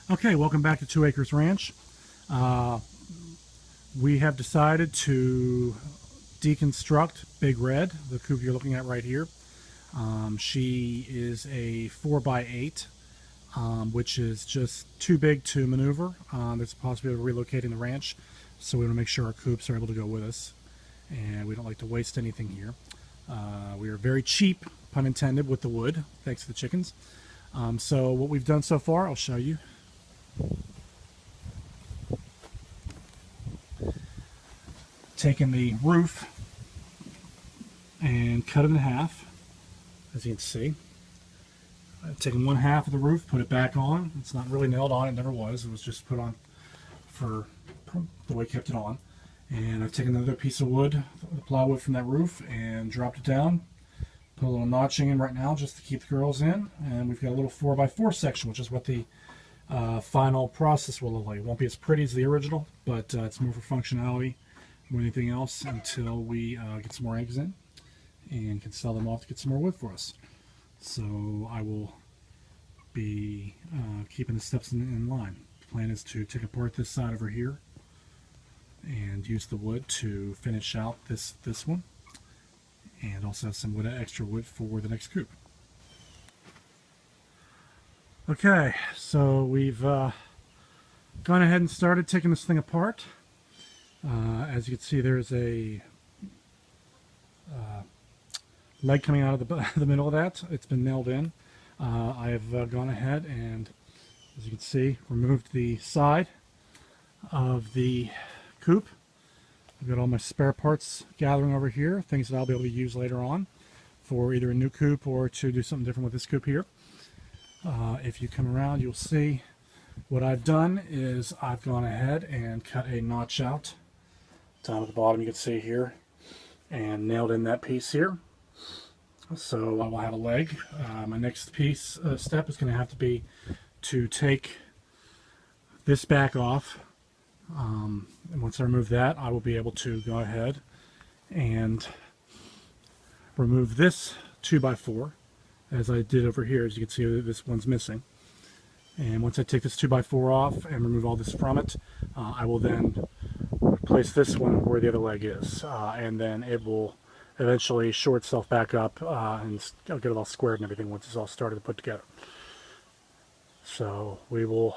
Okay, welcome back to 2 Acres Ranch. We have decided to deconstruct Big Red, the coop you're looking at right here. She is a 4x8, which is just too big to maneuver. There's a possibility of relocating the ranch, so we want to make sure our coops are able to go with us, and we don't like to waste anything here. We are very cheap, pun intended, with the wood, thanks to the chickens. So what we've done so far, I'll show you. Taken the roof and cut it in half, as you can see. I've taken one half of the roof, put it back on. It's not really nailed on, it never was. It was just put on for the way I kept it on. And I've taken another piece of wood, the plywood from that roof, and dropped it down. Put a little notching in right now just to keep the girls in. And we've got a little 4x4 section, which is what the final process will look like. It won't be as pretty as the original, but it's more for functionality more than anything else until we get some more eggs in and can sell them off to get some more wood for us. So I will be keeping the steps in line. The plan is to take apart this side over here and use the wood to finish out this one, and also have some wood, extra wood for the next coop. Okay, so we've gone ahead and started taking this thing apart. As you can see, there's a leg coming out of the middle of that. It's been nailed in. I have gone ahead and, as you can see, removed the side of the coop. I've got all my spare parts gathering over here, things that I'll be able to use later on for either a new coop or to do something different with this coop here. If you come around, you'll see what I've done is I've gone ahead and cut a notch out down at the bottom, you can see here, and nailed in that piece here. So I will have a leg. My next piece step is going to have to be to take this back off, and once I remove that, I will be able to go ahead and remove this 2x4 as I did over here. As you can see, this one's missing. And once I take this 2x4 off and remove all this from it, I will then place this one where the other leg is, and then it will eventually shore itself back up, and I'll get it all squared and everything once it's all started to put together. So we will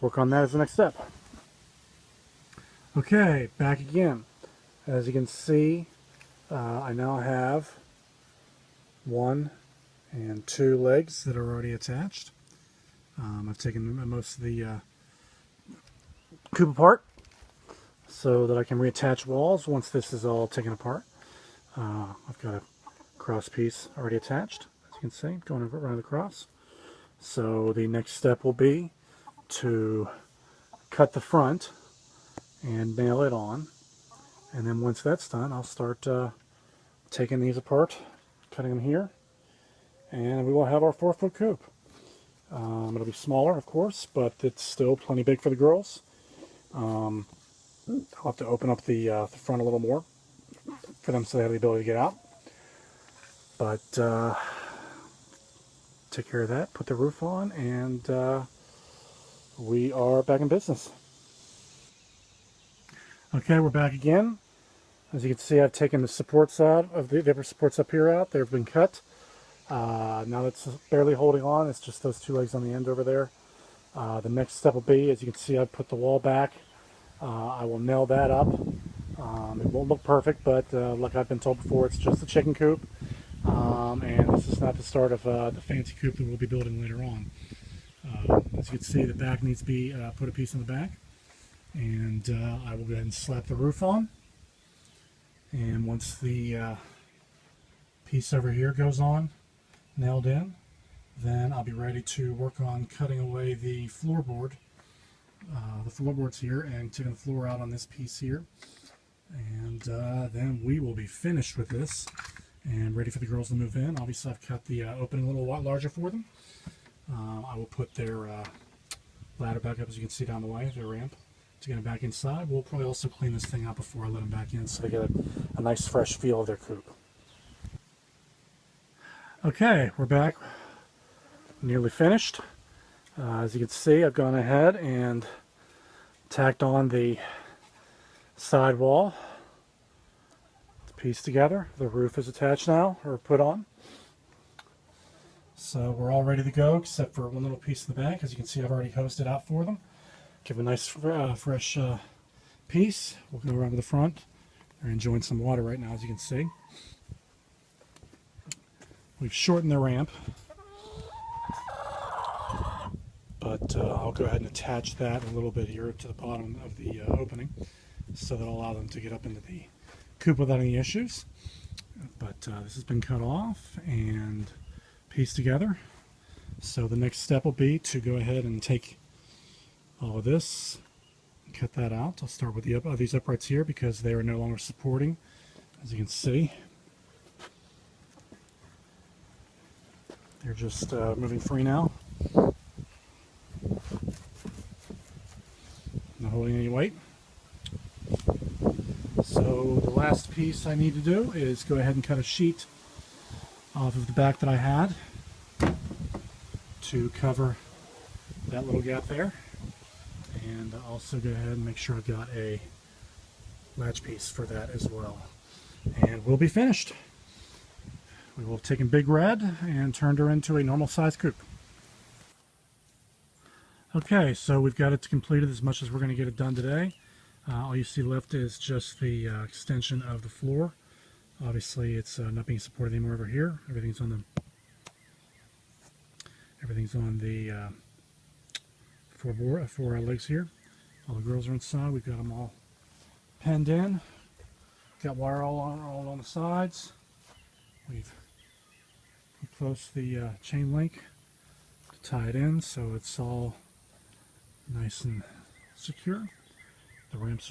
work on that as the next step. Okay, back again. As you can see, I now have 1 and 2 legs that are already attached. I've taken most of the coop apart so that I can reattach walls once this is all taken apart. I've got a cross piece already attached, as you can see, going around across. So the next step will be to cut the front and nail it on. And then once that's done, I'll start taking these apart, cutting them here, and we will have our 4-foot coop. It'll be smaller, of course, but it's still plenty big for the girls. I'll have to open up the front a little more for them so they have the ability to get out. But take care of that, put the roof on, and we are back in business. Okay, we're back again. As you can see, I've taken the supports out of the upper supports up here out. They've been cut. Now that's barely holding on. It's just those 2 legs on the end over there. The next step will be, as you can see, I've put the wall back. I will nail that up. It won't look perfect, but like I've been told before, it's just a chicken coop. And this is not the start of the fancy coop that we'll be building later on. As you can see, the back needs to be put a piece in the back. And I will go ahead and slap the roof on. And once the piece over here goes on, nailed in, then I'll be ready to work on cutting away the floorboard, the floorboards here, and taking the floor out on this piece here. And then we will be finished with this and ready for the girls to move in. Obviously, I've cut the opening a little larger for them. I will put their ladder back up, as you can see down the way, their ramp, to get them back inside. We'll probably also clean this thing out before I let them back in so they get a nice fresh feel of their coop. Okay, we're back. Nearly finished. As you can see, I've gone ahead and tacked on the side wall. It's pieced together. The roof is attached now, or put on. So we're all ready to go, except for one little piece in the back. As you can see, I've already hosed it out for them. Give a nice fresh piece. We'll go around to the front. They're enjoying some water right now, as you can see. We've shortened the ramp, but I'll go ahead and attach that a little bit here to the bottom of the opening, so that'll allow them to get up into the coop without any issues. But this has been cut off and pieced together. So the next step will be to go ahead and take all of this and cut that out. I'll start with these uprights here because they are no longer supporting, as you can see. They're just moving free now. Not holding any weight. So the last piece I need to do is go ahead and cut a sheet off of the back that I had to cover that little gap there. And also go ahead and make sure I've got a latch piece for that as well. And we'll be finished. We will have taken Big Red and turned her into a normal size coop. Okay, so we've got it completed as much as we're going to get it done today. All you see left is just the extension of the floor. Obviously, it's not being supported anymore over here. Everything's on the four legs here. All the girls are inside. We've got them all penned in. Got wire all on the sides. We've close the chain link to tie it in so it's all nice and secure. The ramp is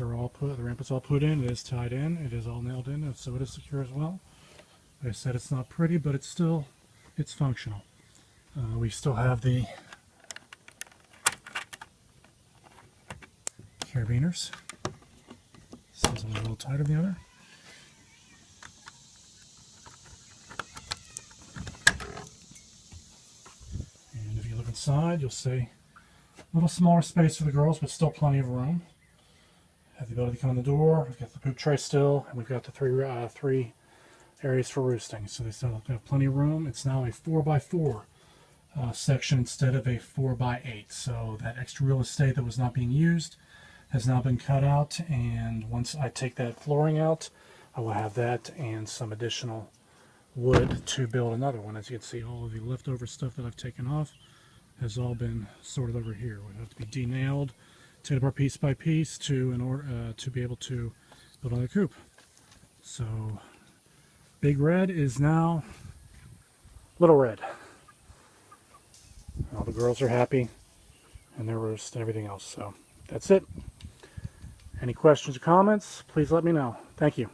all put in. It is tied in. It is all nailed in, so it is secure as well. Like I said, it's not pretty, but it's functional. We still have the carabiners. This one's a little tighter than the other. Inside, you'll see a little smaller space for the girls, but still plenty of room. Have the ability to come in the door. We've got the poop tray still, and we've got the three areas for roosting. So they still have plenty of room. It's now a 4x4 section instead of a 4x8. So that extra real estate that was not being used has now been cut out. And once I take that flooring out, I will have that and some additional wood to build another one. As you can see, all of the leftover stuff that I've taken off has all been sorted over here. We have to be denailed, taken apart piece by piece in order to be able to build another coop. So Big Red is now Little Red. All the girls are happy and their roost and everything else. So that's it. Any questions or comments, please let me know. Thank you.